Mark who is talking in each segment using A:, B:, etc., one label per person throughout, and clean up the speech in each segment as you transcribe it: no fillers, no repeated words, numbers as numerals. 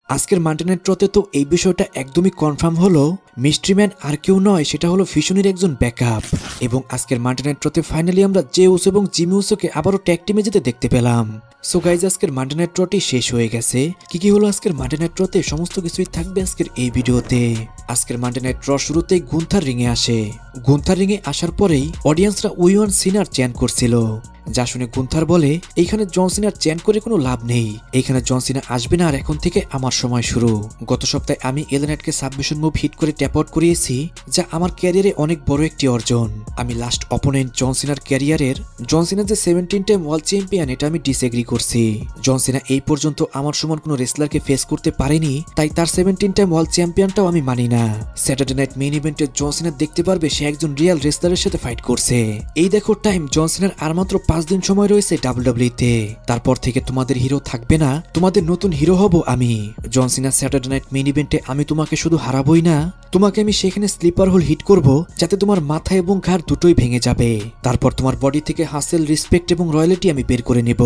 A: আজকের Monday night রতে তো এই বিষয়টা একদমই কনফার্ম হলো, মিস্ট্রি ম্যান আর কেউ নয়, সেটা হলো ফিশনের একজন ব্যাকআপ। এবং আজকের মানডে নাইট রতে ফাইনালি আমরা জে উসো এবং জিমি উসোকে আবারও ট্যাগ টিমে যেতে দেখতে পেলাম। সো গাইজ, আজকের মানডে নাইট রটি শেষ হয়ে গেছে। কি হলো আজকের মানডে নাইট রতে সমস্ত কিছুই থাকবে আজকের এই ভিডিওতে। আজকের মানডে নাইট র শুরুতেই গুন্থার রিংয়ে আসে। গুন্থার রিংয়ে আসার পরেই অডিয়েন্সরা উইওয়ান সিনার চ্যান করছিল, যা শুনে গুন্থার বলে এইখানে জন সিনার চ্যান করে কোনো লাভ নেই, এইখানে জন সিনা আসবে না, আর এখন থেকে আমার সময় শুরু। গত সপ্তাহে আমি এলএ নাইটকে সাবমিশন মুভ হিট করে ট্যাপ আউট করিয়েছি, যা আমার ক্যারিয়ারে অনেক বড় একটি অর্জন। আমি লাস্ট অপোনেন্ট জন সিনার ক্যারিয়ারের জন সিনা যে 17 টাইম ওয়ার্ল্ড চ্যাম্পিয়ন, এটা আমি ডিসএগ্রি করছি। জন সিনা এই পর্যন্ত আমার সমান কোনো রেসলারকে ফেস করতে পারেনি, তাই তার 17 টাইম ওয়ার্ল্ড চ্যাম্পিয়নটাও আমি মানি না। স্যাটারডে নাইট মেইন ইভেন্টে জন সিনা দেখতে পারবে সে একজন রিয়েল রেসলারের সাথে ফাইট করছে। এই দেখো টাইম, জন সিনার আর মাত্র 5 দিন সময় রয়েছে ডাব্লিউডাব্লিউইতে। তারপর থেকে তোমাদের হিরো থাকবে না, তোমাদের নতুন হিরো হব আমি। জন সিনা স্যাটারডে নাইট মেইন ইভেন্টে আমি তোমাকে শুধু হারাবই না, তোমাকে আমি সেখানে স্লিপার হোল হিট করব, যাতে তোমার মাথা এবং ঘাড় দুটোই ভেঙে যাবে। তারপর তোমার বডি থেকে হাসেল, রেসপেক্ট এবং রয়্যালিটি আমি বের করে নেব।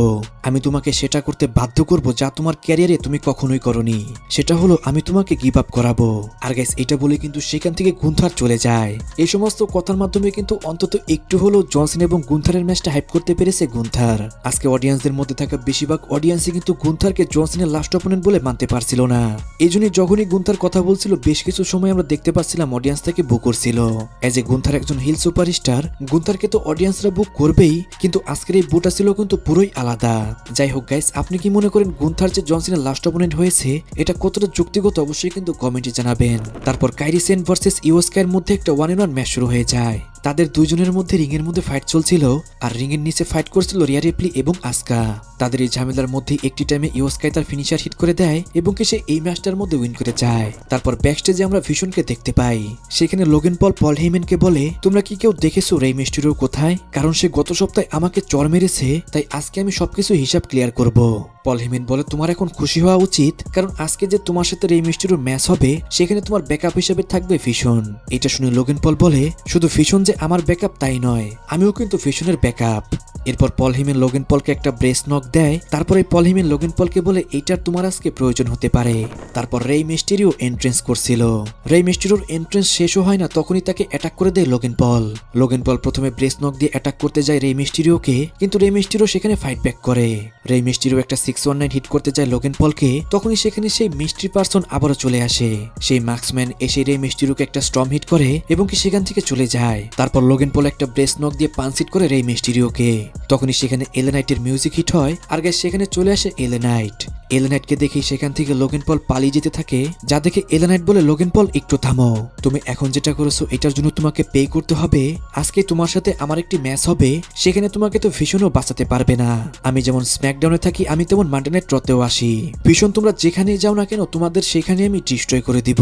A: আমি তোমাকে সেটা করতে বাধ্য করব যা তোমার ক্যারিয়ারে তুমি কখনোই করনি, সেটা হলো আমি তোমাকে গিভ আপ করাবো। আর গাইস, এটা বলে কিন্তু সেখান থেকে গুন্থার চলে যায়। এই সমস্ত কথার মাধ্যমে কিন্তু অন্তত একটু হলেও জন সিনা এবং গুন্থারের ম্যাচটা হাইপ করতে পেরেছে গুন্থার। আজকে অডিয়েন্সদের মধ্যে থাকা বেশিরভাগ অডিয়েন্সই কিন্তু গুন্থারকে জন সিনার লাস্ট অপোনেন্ট বলে মানতে পারছিল না। এই জন্যই যখনই গুন্থার কথা বলছিল বেশ কিছু সময় আমরা দেখতে পাচ্ছিলাম অডিয়েন্স থেকে বুক করছিল। এজ এ গুন্থার একজন হিল সুপারস্টার, গুন্থারকে তো অডিয়েন্সরা বুক করবেই, কিন্তু আজকের এই বুটা ছিল কিন্তু পুরোই আলাদা। যাই হোক গাইস, আপনি কি মনে করেন গুন্থার যে জন সিনার লাস্ট অপোনেন্ট হয়েছে এটা কতটা যুক্তিগত, অবশ্যই কিন্তু কমেন্টে জানাবেন। তারপর কাইরি সেন ভার্সেস ইও স্কাইয়ের মধ্যে একটা 1-on-1 ম্যাচ শুরু হয়ে যায়। তাদের দুইজনের মধ্যে রিংয়ের মধ্যে ফাইট চলছিল, আর রিংয়ের নিচে ফাইট করছিল রিয়া রিপ্লি এবং আসকা। তাদের এই ঝামেলার মধ্যে একটি টাইমে ইও স্কাই তার ফিনিশার হিট করে দেয় এবং সে এই ম্যাচটার মধ্যে উইন করে যায়। তারপর ব্যাকস্টেজে আমরা ভিশনকে দেখতে পাই, সেখানে লোগান পল পল হেইম্যানকে বলে, তোমরা কি কেউ দেখেছো রে মিস্টিরিও কোথায়? কারণ সে গত সপ্তাহে আমাকে চড় মেরেছে, তাই আজকে আমি সবকিছু হিসাব ক্লিয়ার করব। পল হেইম্যান বলে, তোমার এখন খুশি হওয়া উচিত, কারণ আজকে যে তোমার সাথে রে মিস্টিরিওর ম্যাচ হবে সেখানে তোমার ব্যাকআপ হিসেবে থাকবে ফিশন। এটা শুনে লোগান পল বলে, শুধু ফিশন যে আমার ব্যাকআপ তাই নয়, আমিও কিন্তু ফিশনের ব্যাকআপ। এরপর পল হেইম্যান লোগান পলকে একটা ব্রেস নক দেয়। তারপরে পল হেইম্যান লোগান পলকে বলে, এইটার তোমার আজকে প্রয়োজন হতে পারে। তারপর রে মিস্টিরিও এন্ট্রেন্স করছিল। রে মিস্টিরিওর এন্ট্রেন্স শেষও হয় না, তখনই তাকে অ্যাটাক করে দেয় লোগান পল। লোগান পল প্রথমে ব্রেস নক দিয়ে অ্যাটাক করতে যায় রে মিস্টিরিওকে, কিন্তু রে মিস্টিরিও সেখানে ফাইট ব্যাক করে। রে মিস্টিরিও একটা 619 হিট করতে যায় লোগান পলকে, তখনই সেখানে সেই মিস্ট্রি পারসন আবারও চলে আসে। সেই মার্কসম্যান এসে রে মিস্টিরিওকে একটা স্টর্ম হিট করে এবং কি সেখান থেকে চলে যায়। তারপর লোগান পল একটা ব্রেস নক দিয়ে পাঞ্চ হিট করে রে মিস্টিরিওকে, তখনই সেখানে এলএ নাইটের মিউজিক হিট হয়, আর গাইস সেখানে চলে আসে এলএ নাইট। এলএ নাইটকে দেখেই সেখান থেকে লোগান পল পালিয়ে যেতে থাকে, যা দেখে এলএ নাইট বলে, লোগান পল একটু থামো, তুমি এখন যেটা করেছো এটার জন্য তোমাকে পে করতে হবে। আজকে তোমার সাথে আমার একটি ম্যাচ হবে, সেখানে তোমাকে তো ভীষণও বাঁচাতে পারবে না। আমি যেমন স্ম্যাকডাউনে থাকি আমি তেমন মানডে নাইট রতেও আসি। ভীষণ তোমরা যেখানেই যাও না কেন তোমাদের সেখানে আমি ডিস্ট্রয় করে দিব।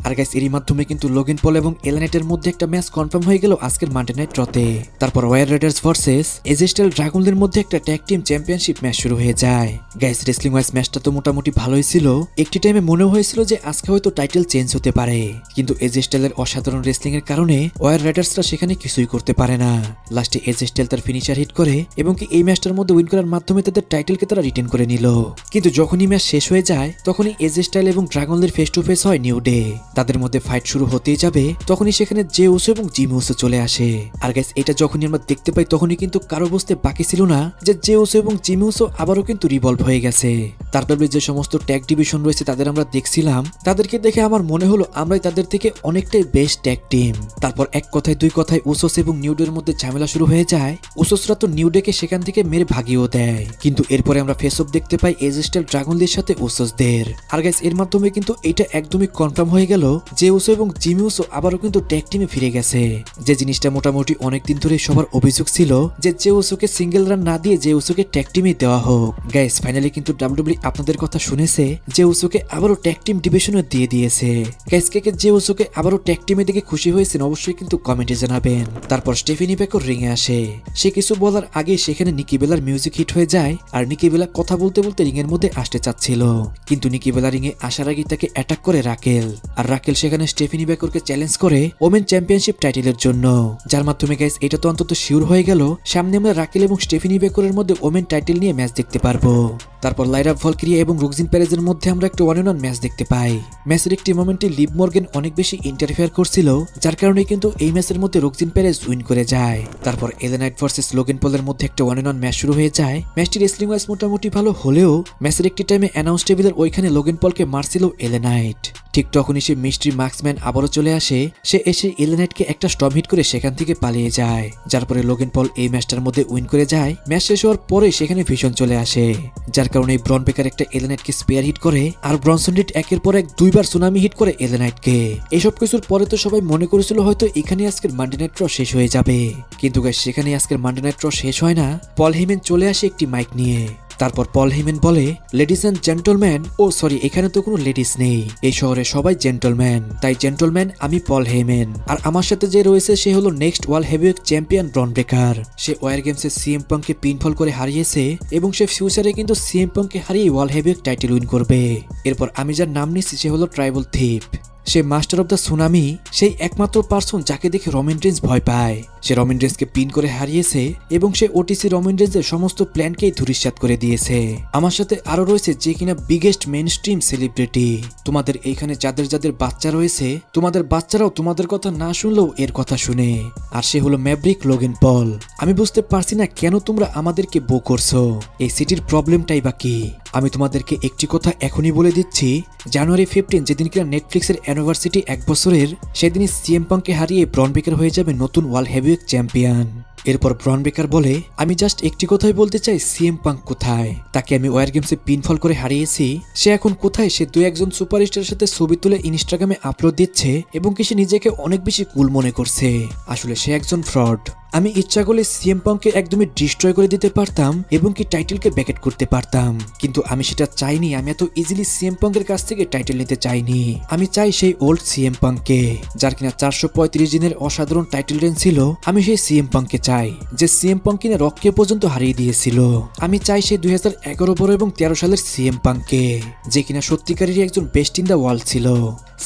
A: আর গাইস, এরই মাধ্যমে কিন্তু লোগান পল এবং এলএ নাইটের মধ্যে একটা ম্যাচ কনফার্ম হয়ে গেল আজকের মানডে নাইট রতে। তারপর ওয়ার রাইডার্স ভার্সেস এজেস্টেল ড্রাগনদের মধ্যে একটা ট্যাগ টিম চ্যাম্পিয়নশিপ ম্যাচ শুরু হয়ে যায়। গাইস, রেসলিং ওয়াইজ ম্যাচটা তো মোটামুটি ভালোই ছিল। একটি টাইমে মনে হয়েছিল যে আজকে হয়তো টাইটেল চেঞ্জ হতে পারে, কিন্তু এজেস্টেলের অসাধারণ রেসলিং এর কারণে ওয়ার রাইডার্সরা সেখানে কিছুই করতে পারে না। লাস্টে এজেস্টেল তার ফিনিশার হিট করে এবং কি এই ম্যাচটার মধ্যে উইন করার মাধ্যমে তাদের টাইটেলকে তারা রিটেন করে নিল। কিন্তু যখনই ম্যাচ শেষ হয়ে যায় তখনই এজেস্টেল এবং ড্রাগনদের ফেস টু ফেস হয় নিউ ডে। তাদের মধ্যে ফাইট শুরু হতেই যাবে, তখনই সেখানে জে উসো এবং জিমি উসো চলে আসে। আর গাইস, এটা যখনই আমরা দেখতে পাই তখনই কিন্তু কারো বুঝতে বাকি ছিল না যে জে উসো এবং জিমি উসো আবারও কিন্তু রিভলভ হয়ে গেছে। তারপরে যে সমস্ত ট্যাগ ডিভিশন রয়েছে তাদের আমরা দেখছিলাম, তাদেরকে দেখে আমার মনে হলো আমরাই তাদের থেকে অনেকটাই বেস্ট ট্যাগ টিম। তারপর এক কথায় দুই কথায় উসোস এবং নিউডের মধ্যে ঝামেলা শুরু হয়ে যায়। উসোসরা তো নিউডেকে সেখান থেকে মেরে ভাগিয়েও দেয়, কিন্তু এরপরে আমরা ফেস অফ দেখতে পাই এজেস্টেল ড্রাগনদের সাথে উসোসদের। আর গাইস, এর মাধ্যমে কিন্তু এটা একদমই কনফার্ম হয়ে গেল যে উসো এবং জিমি উসো আবারও কিন্তু ট্যাগ টিমে ফিরে গেছে। যে জিনিসটা মোটামুটি অনেকদিন ধরে সবার অভিযোগ ছিল যে জে উসোকে সিঙ্গেল রান না দিয়ে জে উসোকে ট্যাগ টিমে দেওয়া হোক। গাইস, ফাইনালি কিন্তু ডাব্লিউডাব্লিউই আপনাদের কথা শুনেছে, জে উসোকে আবারও ট্যাগ টিম ডিভিশনে দিয়ে দিয়েছে। গাইস, কে জে উসোকে আবারও ট্যাগ টিমে দেখে খুশি হয়েছেন অবশ্যই কিন্তু কমেন্টে জানাবেন। তারপর স্টেফেনি বেকর রিংয়ে আসে। সে কিছু বলার আগে সেখানে নিকি বেলার মিউজিক হিট হয়ে যায়, আর নিকি বেলা কথা বলতে বলতে রিংয়ের মধ্যে আসতে চাচ্ছিল, কিন্তু নিকি বেলা রিংয়ে আসার আগে তাকে অ্যাটাক করে রাকেল। আর রাকেল সেখানে স্টেফেনি বেকরকে চ্যালেঞ্জ করে ওমেন চ্যাম্পিয়নশিপ টাইটেলের জন্য, যার মাধ্যমে গাইস এটা তো অন্তত শিওর হয়ে গেল সামনে আমরা রাকেল এবং স্টেফিনি বেকরের মধ্যে ওমেন টাইটেল নিয়ে ম্যাচ দেখতে পারবো। তারপর লাইরা ভলকিরিয়া এবং রুকজিন পেরেজের মধ্যে আমরা একটা 1-on-1 ম্যাচ দেখতে পাই। ম্যাচের একটি মোমেন্টে লিভ মর্গান অনেক বেশি ইন্টারফেয়ার করছিল, যার কারণে কিন্তু এই ম্যাচের মধ্যে রুকজিন পেরেজ উইন করে যায়। তারপর এলে নাইট ভার্সেস লোগান পলের মধ্যে একটা 1-on-1 ম্যাচ শুরু হয়ে যায়। ম্যাচটি রেসলিং ওয়াইজ মোটামুটি ভালো হলেও ম্যাচের একটি টাইমে অ্যানাউন্স টেবিলের ওইখানে লোগান পলকে মারছিল এলে নাইট। ঠিক তখনই সে মিস্ট্রি মার্কসম্যান আবারও চলে আসে। সে এসে এলে নাইটকে একটা স্টপ হিট করে সেখান থেকে পালিয়ে যায়, যার পরে লোগান পল এই ম্যাচটার মধ্যে উইন করে যায়। ম্যাচ শেষ হওয়ার পরে সেখানে ভীষণ চলে আসে, যার কারণে ব্রন বেকার একটা এলে নাইটকে স্পেয়ার হিট করে আর ব্রনসন রিড একের পর এক 2বার সুনামি হিট করে এলে নাইটকে। এসব কিছুর পরে তো সবাই মনে করেছিল হয়তো এখানে আজকের মানডে নাইট ড্র শেষ হয়ে যাবে, কিন্তু গাইস সেখানে আজকের মানডে নাইট ড্র শেষ হয় না। পল হেইম্যান চলে আসে একটি মাইক নিয়ে। তারপর পল হেইম্যান বলে, ladies and gentleman, oh sorry এখানে তো কোনো লেডিস নেই, এই শহরে সবাই জেন্টলম্যান, তাই জেন্টলম্যান আমি পল হেইম্যান, আর আমার সাথে যে রয়েছে সে হলো next world heavyweight champion Bron Breakker. সে ওয়ার গেমসে সিএম পাঙ্ককে পিনফল করে হারিয়েছে এবং সে ফিউচারে কিন্তু সিএম পাঙ্ককে হারিয়ে ওয়ার্ল্ড হেভিওয়েট টাইটেল উইন করবে। এরপর আমি যার নাম নিচ্ছি সে হলো ট্রাইবল থিপ। সে মাস্টার অফ দ্য সুনামি, সেই একমাত্র পার্সন যাকে দেখে রমান রেইন্স ভয় পায়। সে রমান রেইন্সকে পিন করে হারিয়েছে এবং সে ওটিসি রমান রেইন্সের সমস্ত প্ল্যানকেই ধূলিসাৎ করে দিয়েছে। আমার সাথে আরো রয়েছে যে কিনা বিগেস্ট মেইন স্ট্রিম সেলিব্রিটি। তোমাদের এইখানে যাদের যাদের বাচ্চা রয়েছে, তোমাদের বাচ্চারাও তোমাদের কথা না শুনলেও এর কথা শুনে, আর সে হলো ম্যাভরিক লোগান পল। আমি বুঝতে পারছি না কেন তোমরা আমাদেরকে বো করছো, এই সিটির প্রবলেমটাই বা কি? আমি তোমাদেরকে একটি কথা এখনই বলে দিচ্ছি, জানুয়ারি 15 যেদিন কিনা নেটফ্লিক্সের অ্যানিভার্সিটি 1 বছরের, সেদিনই সিএম পাঙ্ককে হারিয়ে ব্রন বেকার হয়ে যাবে নতুন ওয়ার্ল্ড হেভিওয়েট চ্যাম্পিয়ন। এরপর ব্রন বেকার বলে, আমি জাস্ট একটি কথাই বলতে চাই, সিএম পাঙ্ক কোথায়? তাকে আমি ওয়ার গেমসে পিনফল করে হারিয়েছি, সে এখন কোথায়? সে 2-1 সুপারস্টারের সাথে ছবি তুলে ইনস্টাগ্রামে আপলোড দিচ্ছে এবং কি সে নিজেকে অনেক বেশি কুল মনে করছে। আসলে সে একজন ফ্রড। আমি ইচ্ছা করলে সিএম পাঙ্ককে একদমই ডিস্ট্রয় করে দিতে পারতাম এবং কি টাইটেলকে ব্যাকেট করতে পারতাম, কিন্তু আমি সেটা চাইনি। আমি এত ইজিলি সিএম পাঙ্কের কাছ থেকে টাইটেল নিতে চাইনি। আমি চাই সেই ওল্ড সিএম পাঙ্ককে, যার কিনা 435 দিনের অসাধারণ টাইটেল রেঞ্জ ছিল। আমি সেই সিএম পাঙ্ককে চাই যে সিএম পাঙ্ক কিনা রককে পর্যন্ত হারিয়ে দিয়েছিল। আমি চাই সেই 2011, 12 এবং 13 সালের সিএম পাঙ্ককে, যে কিনা সত্যিকারেরই একজন বেস্ট ইন দ্য ওয়ার্ল্ড ছিল।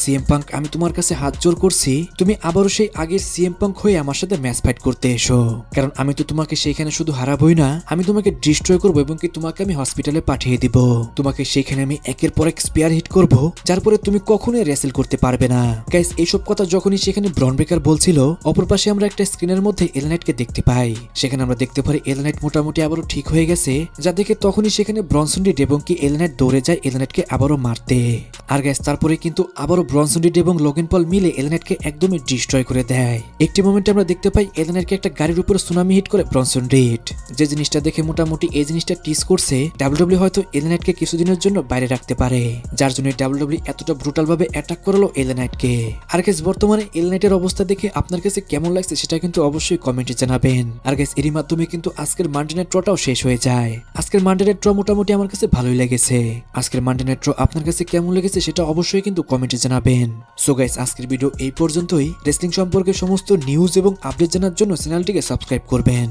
A: সিএম পাঙ্ক, আমি তোমার কাছে হাত জোর করছি, তুমি আবারও সেই আগের সিএম পাঙ্ক হয়ে আমার সাথে ম্যাচ ফাইট করতে এসো, কারণ আমি তো তোমাকে সেইখানে শুধু হারাবই না, আমি তোমাকে ডিস্ট্রয় করবো এবং কি তোমাকে আমি হসপিটালে পাঠিয়ে দিব। তোমাকে সেইখানে আমি একের পর এক স্পেয়ার হিট করব, যার পরে তুমি কখনোই রেসেল করতে পারবে না। গাইস, এইসব কথা যখনই সেখানে ব্রন বেকার বলছিল, অপর পাশে আমরা একটা স্ক্রিনের মধ্যে এলে নাইটকে দেখতে পাই। সেখানে আমরা দেখতে পারি এলে নাইট মোটামুটি আবারও ঠিক হয়ে গেছে, যা দেখে তখনই সেখানে ব্রনসন রিড এবং কি এলে নাইট দৌড়ে যায় এলে নাইটকে আবারও মারতে। আর গাইস, তারপরে কিন্তু আবারও ব্রনসন রিড এবং লোগান পল মিলে এলে নাইটকে একদমই ডিস্ট্রয় করে দেয়। একটি মোমেন্টে আমরা দেখতে পাই এলে নাইটকে একটা গাড়ির উপর সুনামি হিট করে ব্রনসন রিড। যে জিনিসটা দেখে মোটামুটি এই জিনিসটা টিস করছে ডাব্লিউডব্লিউ হয়তো এলে নাইটকে কিছুদিনের জন্য বাইরে রাখতে পারে, যার জন্য ডাব্লিউডব্লিউ এতটা ব্রুটাল ভাবে অ্যাটাক করলো এলে নাইটকে। আর গাইস, বর্তমানে এলে নাইটের অবস্থা দেখে আপনার কাছে কেমন লাগছে সেটা কিন্তু অবশ্যই কমেন্টে জানাবেন। আর গাইস, এরই মাধ্যমে কিন্তু আজকের মানডে নাইট ড্রটাও শেষ হয়ে যায়। আজকের মানডে নাইট ড্র মোটামুটি আমার কাছে ভালোই লেগেছে। আজকের মানডে নাইট ড্র আপনার কাছে কেমন লেগেছে সেটা অবশ্যই কিন্তু কমেন্টে জানাবেন। সো গাইস, আজকের ভিডিও এই পর্যন্তই। রেসলিং সম্পর্কে সমস্ত নিউজ এবং আপডেট জানার জন্য চ্যানেলটিকে সাবস্ক্রাইব করবেন।